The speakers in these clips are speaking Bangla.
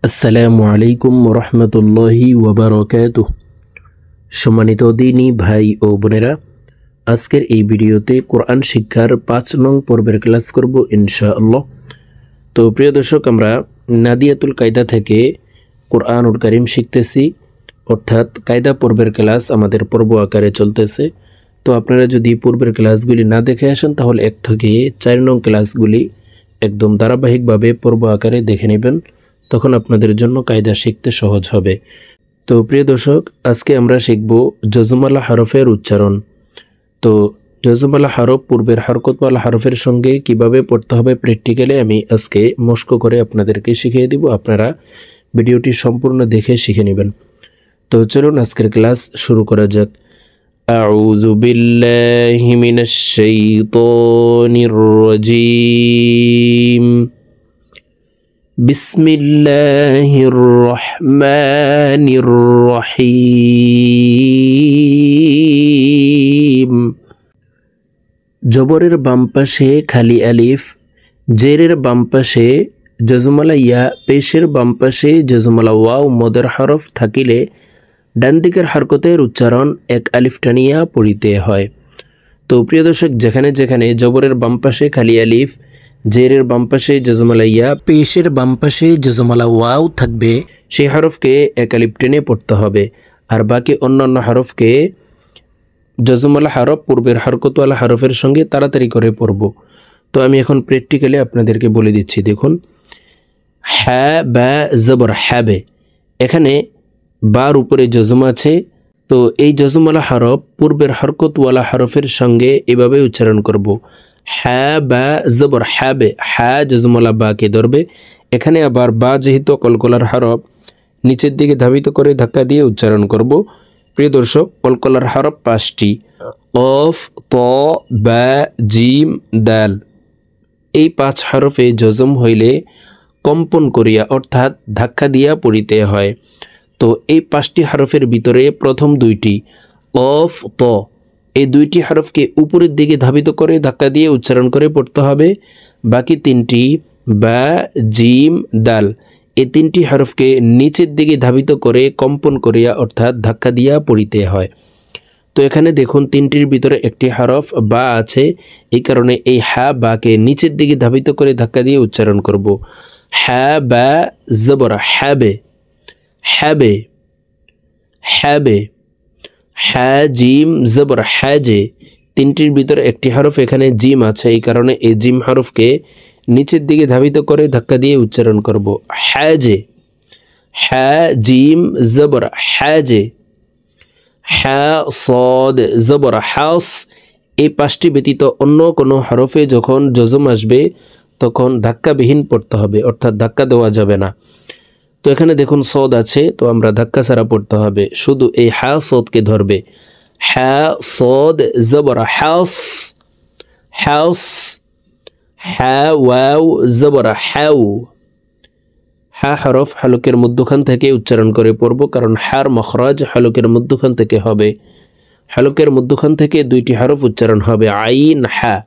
আসসালামু আলাইকুম রহমতুল্লাহি ওয়াবারাকাতুহ। সম্মানিত দিনী ভাই ও বোনেরা, আজকের এই ভিডিওতে কোরআন শিক্ষার 5 নং পর্বের ক্লাস করব ইনশাআল্লাহ। তো প্রিয় দর্শক, আমরা নাদিয়াতুল কায়দা থেকে কোরআনুল কারীম শিখতেছি, অর্থাৎ কায়দা পর্বের ক্লাস আমাদের পর্ব আকারে চলতেছে। তো আপনারা যদি পূর্বের ক্লাসগুলি না দেখে আসেন তাহলে 1 থেকে 4 নং ক্লাসগুলি একদম ধারাবাহিকভাবে পর্ব আকারে দেখে নেবেন, তখন আপনাদের জন্য কায়দা শিখতে সহজ হবে। তো প্রিয় দর্শক, আজকে আমরা শিখব জজমালা হরফের উচ্চারণ। তো জজমালা হরফ পূর্বের হরকতওয়ালা হরফের সঙ্গে কিভাবে পড়তে হবে প্র্যাকটিক্যালি আমি আজকে মস্ক করে আপনাদেরকে শিখিয়ে দিব। আপনারা ভিডিওটি সম্পূর্ণ দেখে শিখে নেবেন। তো চলুন আজকের ক্লাস শুরু করা যাক। আউযু বিল্লাহি মিনাশ শাইতানির রাজীম। বিসমিল্লাহির রহমানির রহিম। জবরের বাম পাশে খালি আলিফ, জেরের বাম পাশে জজমালা ইয়া, পেশের বাম পাশে জজমালা ওয়াও মদের হরফ থাকিলে ডান দিকের হরকতের উচ্চারণ এক আলিফ টানিয়া পড়িতে হয়। তো প্রিয় দর্শক, যেখানে যেখানে জবরের বাম পাশে খালি আলিফ, জেরের বাম পাশে জজমালা ইয়া, পেশের বাম পাশে জজমালা ওয়াও থাকবে সেই হরফকে এক আলিফ টেনে পড়তে হবে, আর বাকি অন্যান্য হরফকে জজমালা হরফ পূর্বের হরকতওয়ালা হরফের সঙ্গে তাড়াতাড়ি করে পড়ব। তো আমি এখন প্র্যাকটিক্যালি আপনাদেরকে বলে দিচ্ছি। দেখুন, হ্যাঁ বা জবর হ্যাবে, এখানে বার উপরে জজম আছে। তো এই জজমালা হরফ পূর্বের হরকতওয়ালা হরফের সঙ্গে এভাবে উচ্চারণ করব। হ্যাঁ বা জবর হ্যাবে, হ্যাঁ জজমালা বাকে ধরবে। এখানে আবার বা যেহেতু কলকলার হরফ, নিচের দিকে ধাবিত করে ধাক্কা দিয়ে উচ্চারণ করব। প্রিয় দর্শক, কলকলার হরফ 5টি, কফ, ত, বা, জিম, দাল। এই 5 হরফে জজম হইলে কম্পন করিয়া অর্থাৎ ধাক্কা দিয়া পড়িতে হয়। তো এই 5টি হরফের ভিতরে প্রথম 2টি কফ, ত, এই 2টি হরফকে উপরের দিকে ধাবিত করে ধাক্কা দিয়ে উচ্চারণ করে পড়তে হবে। বাকি 3টি বা, জিম, দাল, এই 3টি হরফকে নিচের দিকে ধাবিত করে কম্পন করিয়া অর্থাৎ ধাক্কা দিয়া পড়িতে হয়। তো এখানে দেখুন 3টির ভিতরে একটি হরফ বা আছে, এই কারণে এই হা বাকে নিচের দিকে ধাবিত করে ধাক্কা দিয়ে উচ্চারণ করব। হ্যাঁ বা জবর হ্যাবে, হ্যাবে, হ্যাবে। হ্যাঁ জিম জবর হ্যাজে, 3টির ভিতরে একটি হরফ এখানে জিম আছে, এই কারণে এই জিম হরফকে নিচের দিকে ধাবিত করে ধাক্কা দিয়ে উচ্চারণ করব। হ্যাজে, হ্যাঁ জিম জবর হ্যাজে। হ্যাঁ সদ জবর হাস, এই 5টি ব্যতীত অন্য কোনো হরফে যখন জজম আসবে তখন ধাক্কাবিহীন পড়তে হবে, অর্থাৎ ধাক্কা দেওয়া যাবে না। তো এখানে দেখুন সদ আছে, তো আমরা ধাক্কা ছাড়া পড়তে হবে, শুধু এই হ্যাঁ সদকে ধরবে। হ্যাঁ সদ জবর হাস, হাস। হ্যাঁ ওয়াও জবর হ্যাও। হ্যাঁ হরফ হলকের মধ্যখান থেকে উচ্চারণ করে পড়ব, কারণ হ্যার মখরাজ হলকের মধ্যখান থেকে হবে। হলকের মধ্যখান থেকে 2টি হরফ উচ্চারণ হবে, আইন, হ্যাঁ।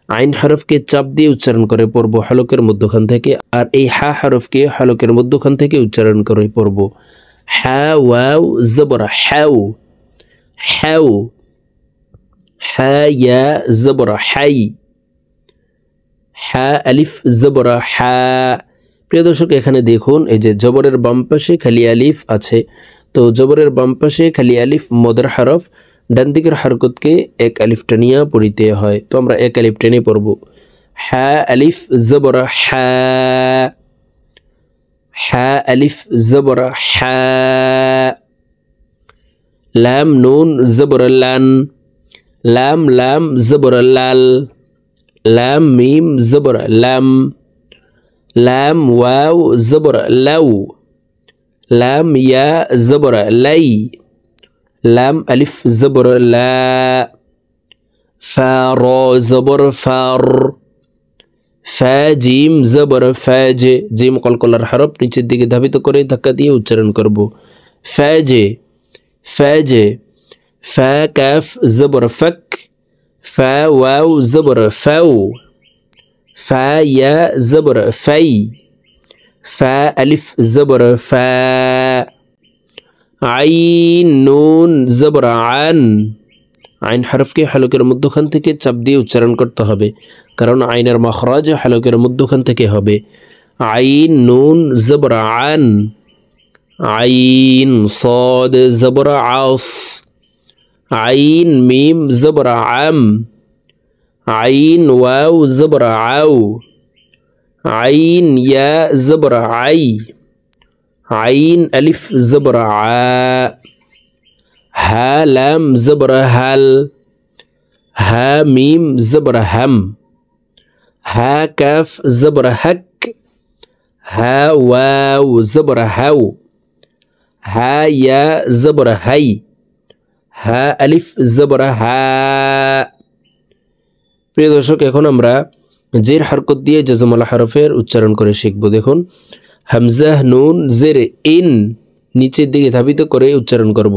আইন হরফকে চাপ দিয়ে উচ্চারণ করে পড়ব হলকের মধ্যখান থেকে, আর এই হা হরফকে হলকের মধ্যখান থেকে উচ্চারণ করে পড়ব। হ্যাঁ ওয়াও জবর হ্যাও, হ্যাও। হ্যাঁ ইয়া জবর হাই, হ্যাঁ আলিফ জবর হ্যাঁ। প্রিয় দর্শক, এখানে দেখুন এই যে জবরের বাম পাশে খালি আলিফ আছে, তো জবরের বাম পাশে খালি আলিফ মদের হরফ, ডান দিকের হরকতকে এক আলিফ টানিয়া পড়িতে হয়। তো আমরা এক আলিফ টেনে পড়ব। হ্যাঁ আলিফ জবর হ্যাঁ, হ্যাঁ আলিফ জবর হ্যাঁ। লাম নুন জবর লান, লাম লাম জবর লাল। লাম মিম জবর লাম, লাম ওয়াও জবর লাউ। লাম ইয়া জবর লাই। লাম আলিফ জবর লা। ফা র জবর ফার। ফা জিম জবর ফাজ, জিম কলকলার হরফ, নিচের দিকে ধাবিত করে ধাক্কা দিয়ে উচ্চারণ করব। ফাজে, ফাজে। ফা কাফ জবর ফক। ফা ওয়াও জবর ফাউ। ফা ইয়া জবর ফাই। ফা আলিফ জবর ফা, আইন নুন জবর আন। আইন হরফকে হলকের মধ্যখান থেকে চাপ দিয়ে উচ্চারণ করতে হবে, কারণ আইনের মখরাজ হলকের মধ্যখান থেকে হবে। আইন নুন জবর আন। আইন صاد জবর আস। আইন মিম জবর আম। আইন ওয়াও জবর আও। আইন ইয়া জবর আই। আইন আলিফ জবর আ। হা লাম জবর হাল। হা মিম জবর হাম। হা কাফ জবর হক। হা ওয়াও জবর হাও। হা ইয়া জবর হাই। হা আলিফ জবর হা। প্রিয় দর্শক, এখন আমরা জের হরকত দিয়ে জজমওয়ালা হরফের উচ্চারণ করে শিখব। দেখুন, হামজাহ নুন জের ইন, নিচের দিকে ধাবিত করে উচ্চারণ করব।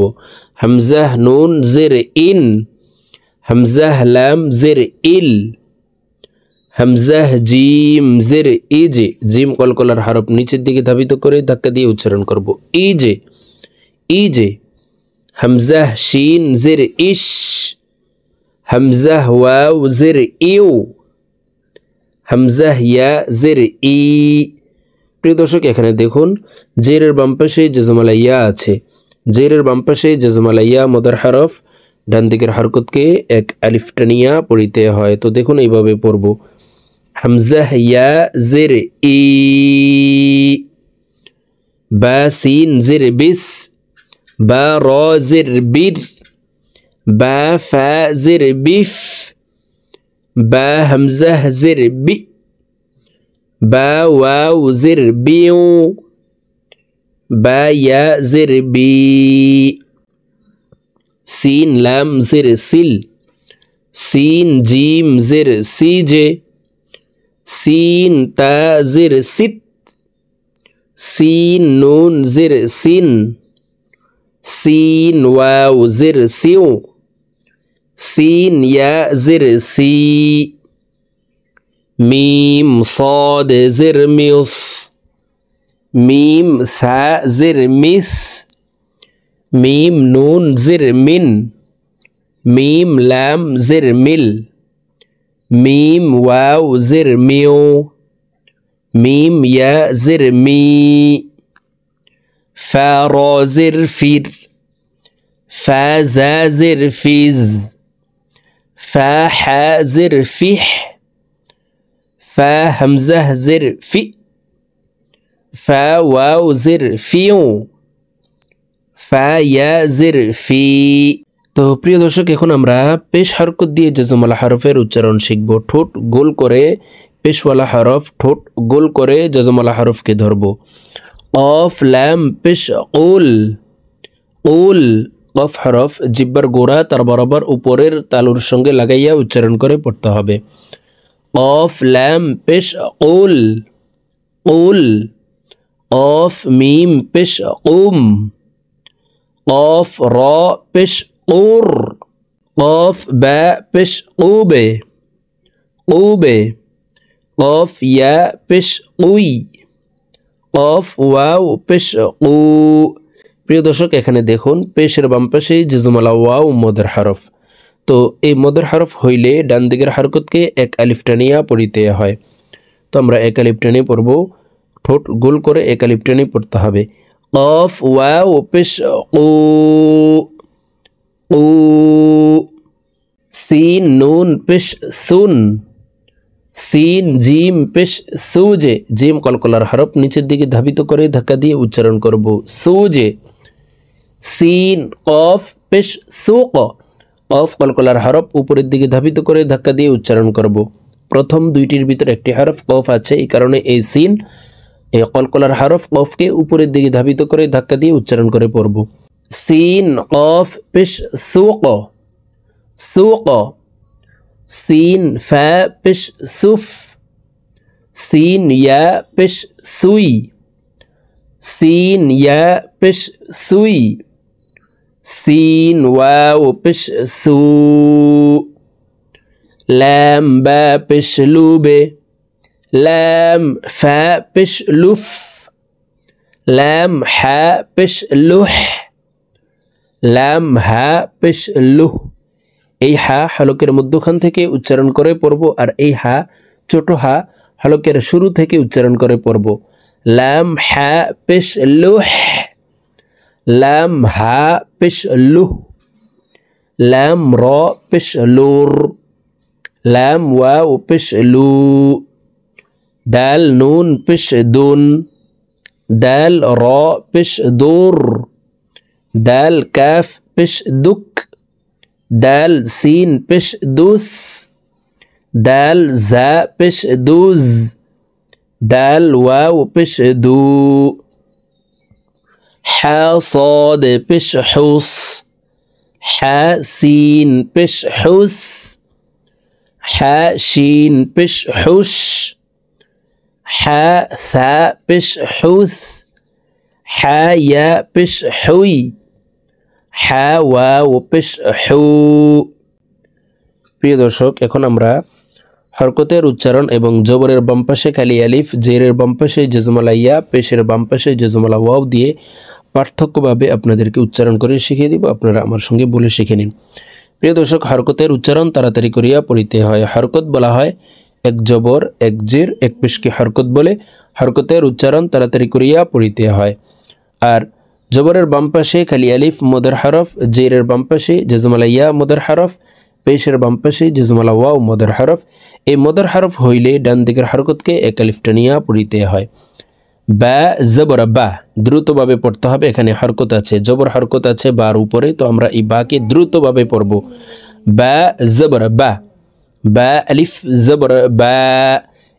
হামজাহ নুন জের ইন। হামজাহ লাম জের ইল। হামজাহ জিম জের ইজে, জিম কলকলার হরফ, নিচের দিকে ধাবিত করে ধাক্কা দিয়ে উচ্চারণ করব। ইজে ইজে। হামজাহ শিন জের ইশ। হামজাহ ওয়াও জের ইউ। হামজাহ ইয়া জের ই। প্রিয় দর্শক, এখানে দেখুন জেরের বাম পাশে জজমালা ইয়া আছে। জেরের বাম পাশে জজমালা ইয়া মদার হরফ, ডান দিকের হরকতকে এক আলিফ টানিয়া পড়িতে হয়। তো দেখুন এইভাবে পড়ব। হামজাহ ইয়া জের ই। বা সিন জের বিস। বা র জের বির। বা ফা জের বিফ। বা হামজাহ জের বি। বা ওয়াও জের বিউ। বা ইয়া জের বি। সিন লাম জের সিল। সিন জিম জের সিজে। সিন তা জের সিত। সিন নুন জের সিন। সিন ওয়াও জের সিউ। সিন ইয়া জের সি। মিম صاد জের মিউস। মিম সা জের মিস। মিম নুন জের মিন। মিম লাম জের মিল। মিম ওয়াও জের মিউ। মিম ইয়া জের মি। ফা র জের ফির। ফা জা জের ফিজ। ফা হা জের ফিহ। ফা হামজাহ জের ফি। ফা ওয়াও জের ফিউ। ফা ইয়া জের ফি। তো প্রিয় দর্শক, এখন আমরা পেশ হরকত দিয়ে জজমওয়ালা হরফের উচ্চারণ শিখব। ঠোঁট গোল করে পেশওয়ালা হরফ, ঠোঁট গোল করে জজমওয়ালা হরফকে ধরব। কফ লাম পেশ উল। উল কফ হরফ জিব্বার গোড়া তার বরাবর উপরের তালুর সঙ্গে লাগাইয়া উচ্চারণ করে পড়তে হবে। কফ লাম পেশ উল। উল। কফ মিম পেশ উম। কফ র পেশ উর। কফ বা পেশ উবে। উবে। কফ ইয়া পেশ উই। কফ ওয়াও পেশ উ। প্রিয় দর্শক, এখানে দেখুন পেশের বাম পাশে জজমালা ওয়াও মদের হরফ। তো এই মদের হরফ হইলে ডান দিকের হরকতকে এক আলিফ টানিয়া পড়িতে হয়। তো আমরা এক আলিফ টানিয়ে পড়ব। ঠোঁট গোল করে এক আলিফ টানিয়ে পড়তে হবে। কফ ওয়াও পেশ উ। উ। সিন নুন পেশ সুন। সিন জিম পেশ সুজে, জিম কলকলার হরফ, নিচের দিকে ধাবিত করে ধাক্কা দিয়ে উচ্চারণ করব। সুজে। সিন কফ পেশ সুক। কফ কলকলার হরফ, উপরের দিকে ধাবিত করে ধাক্কা দিয়ে উচ্চারণ করব। প্রথম দুইটির ভিতর একটি হরফ কফ আছে, এই কারণে এই সিন এই কলকলার হরফ কফকে উপরের দিকে ধাবিত করে ধাক্কা দিয়ে উচ্চারণ করে পড়ব। সিন কফ পেশ সুক। সুক। সিন ফা পেশ সুফ। সিন ইয়া পেশ সুই। সিন ইয়া পেশ সুই। সিন ওয়াও পেশ সু। লাম বা পেশ লুবে। লাম ফা পেশ লুফ। লাম হা পেশ লুহ, লাম হা পেশ লুহ। এই হা হলকের মধ্যখান থেকে উচ্চারণ করে পড়ব, আর এই হা ছোট হা হলকের শুরু থেকে উচ্চারণ করে পড়ব। লাম হা পেশ লুহ, লাম হা পেশ লুহ। লাম র পেশ লুর, লাম ওয়াও পেশ লু। দাল নুন পেশ দুন, দাল র পেশ দুর। দাল কাফ পেশ দুক, দাল সিন পেশ দুস। দাল জা পেশ দুজ, দাল ওয়াও পেশ দু। হা صاد পেশ হুস, হা সিন পেশ হুস। হা শিন পেশ হুস, হা সা পেশ হুস। হা ইয়া পেশ হুই, হা ওয়াও পেশ হু। প্রিয় দর্শক, এখন আমরা হরকতের উচ্চারণ এবং জবরের বাম পাশে খালি আলিফ, জেরের বাম পাশে জজমালা ইয়া, পেশের বাম পাশে জজমালা ওয়াও দিয়ে পার্থক্যভাবে আপনাদেরকে উচ্চারণ করে শিখিয়ে দিব। আপনারা আমার সঙ্গে বলে শিখে নিন। প্রিয় দর্শক, হরকতের উচ্চারণ তাড়াতাড়ি করিয়া পড়িতে হয়। হরকত বলা হয় এক জবর এক জের এক পেশকে হরকত বলে। হরকতের উচ্চারণ তাড়াতাড়ি করিয়া পড়িতে হয়। আর জবরের বাম পাশে খালি আলিফ মদের হরফ, জেরের বাম পাশে জজমালা ইয়া মদের হরফ, পেশের বাম পাশে জজমালা ওয়াও মদের হরফ। এই মদের হরফ হইলে ডান দিকের হরকতকে এক আলিফ টানিয়া পড়িতে হয়। বা জবর বা দ্রুতভাবে পড়তে হবে। এখানে হরকত আছে, জবর হরকত আছে বার উপরে, তো আমরা এই বাকে দ্রুতভাবে পড়ব। বা জবর বা, বা আলিফ জবর বা।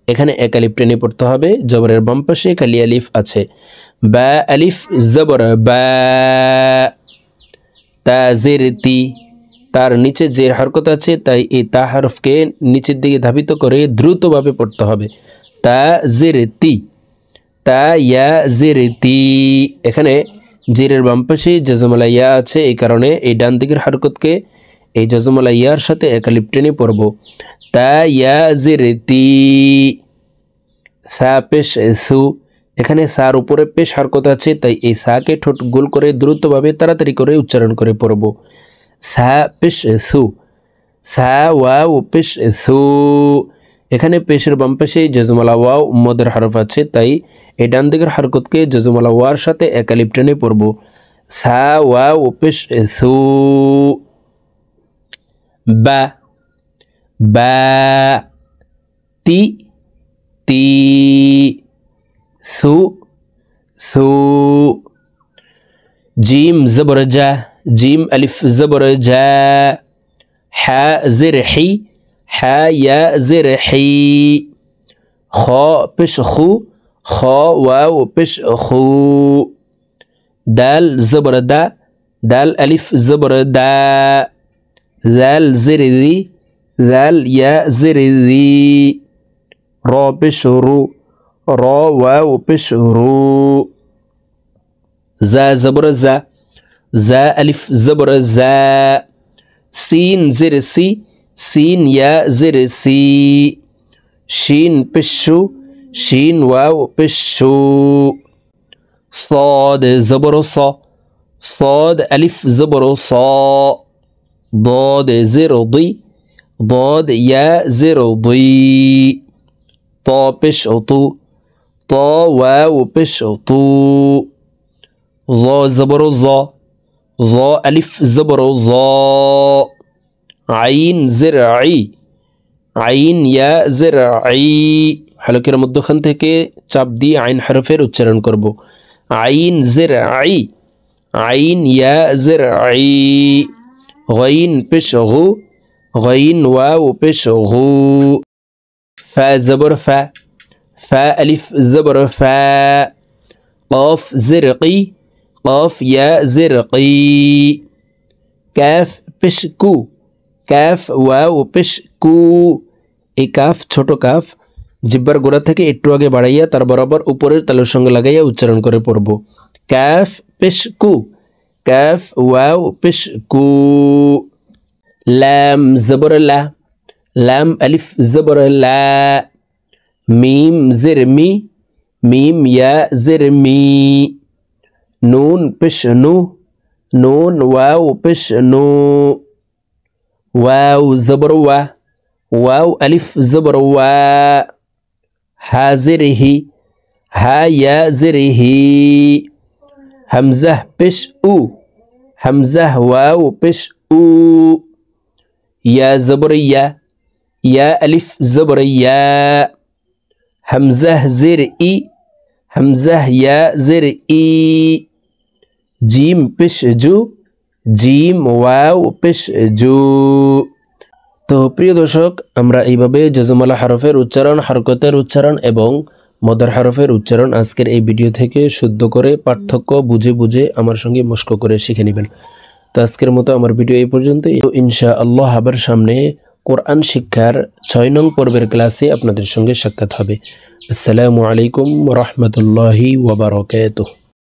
এখানে এক আলিফ টেনে পড়তে হবে। জবরের বাম পাশে খালি আলিফ আছে। বা আলিফ জবর বা। তা জের তি, তার নিচে যে হরকত আছে, তাই এই তা হরফকে নিচের দিকে ধাবিত করে দ্রুতভাবে পড়তে হবে। তা জের তি, তা ইয়া জের তি। এখানে জেরের বাম পাশে জজমালা ইয়া আছে, এই কারণে এই ডান দিকের হরকতকে এই জজমালা ইয়ার সাথে এক আলিফ টেনে পড়ব। তা ইয়া জের তি। সা পেশ সু, এখানে সার উপরে পেশ হরকত আছে, তাই এই সাকে ঠোঁট গোল করে দ্রুতভাবে তাড়াতাড়ি করে উচ্চারণ করে পড়ব। সা পেশ সু, সা ওয়াও পেশ সু। এখানে পেশের বাম পাশে জজমালা ওয়াও মদের হরফ আছে, তাই এই ডান দিকের হরকতকে জজমালা ওয়ার সাথে এক আলিফ টেনে পড়ব। সা ওয়াও পেশ সু। বা, বা তি তি। সু সু। জিম জবর জা, জিম আলিফ জবর জা। হা জের হি, হা ইয়া জের হি। খ পেশ খু, খ ওয়াও পেশ খু। দাল জবর দা, দাল আলিফ জবর দা। দাল জের দি, দাল ইয়া জের দি। র পেশ রু, র ওয়াও পেশ রু। জা জবর জা, জা আলিফ জবর জা। সিন জের সি, সিন ইয়া জের সি। শিন পেশ শু, শিন ওয়াও পেশ শু। صاد زبر ص, صاد ألف زبر ص. ضاد زر ضي, ضاد يا زر ضي. طا بش طو, طا واو بش طو. ظا زبر ظا, ظا ألف زبر ظا. عين زرعي, عين يا زرعي. হালকের মধ্যখান থেকে চাপ দিয়ে আইন হরফের উচ্চারণ করব। আইন জিরআই, আইন ইয়া জিরআই। গাইন পেশ গু, গাইন ওয়াও পেশ গু। ফা জবর ফা, ফা আলিফ জবর ফা। قاف زرقي, قاف يا زرقي. কাফ পেশ কু, কাফ ওয়াও পেশ কু। এই কাফ ছোট কাফ জিব্বার গোড়া থেকে একটু আগে বাড়াইয়া তার বরাবর উপরের তালুর সঙ্গে লাগাইয়া উচ্চারণ করে পড়ব। কাফ পেশ কু, কাফ ওয়াও পেশ কু। লাম জবর লা, লাম আলিফ জবর লা। মিম জের মি, মিম ইয়া জের মি। নুন পেশ নু, নুন ওয়াও পেশ নু, ওয়াও জবর ওয়া, ওয়াও আলিফ জবর ওয়া, হা জের হি, হা ইয়া জের হি, হামজাহ পেশ উ, হামজাহ ওয়াও পেশ উ, ইয়া জবর ইয়া, ইয়া আলিফ জবর ইয়া, হামজাহ জের ই, হামজাহ ইয়া জের ই, জিম পেশ জু, জিম ওয়াও পেশ জু। তো প্রিয় দর্শক, আমরা এইভাবে জজমালা হরফের উচ্চারণ, হরকতের উচ্চারণ এবং মদর হরফের উচ্চারণ আজকের এই ভিডিও থেকে শুদ্ধ করে পার্থক্য বুঝে বুঝে আমার সঙ্গে মস্ক করে শিখে নেবেন। তো আজকের মতো আমার ভিডিও এই পর্যন্তই। ইনশাআল্লাহ আবার সামনে কোরআন শিক্ষার 6 নং পর্বের ক্লাসে আপনাদের সঙ্গে সাক্ষাৎ হবে। আসসালামু আলাইকুম ওয়া রাহমাতুল্লাহি ওয়া বারাকাতুহু।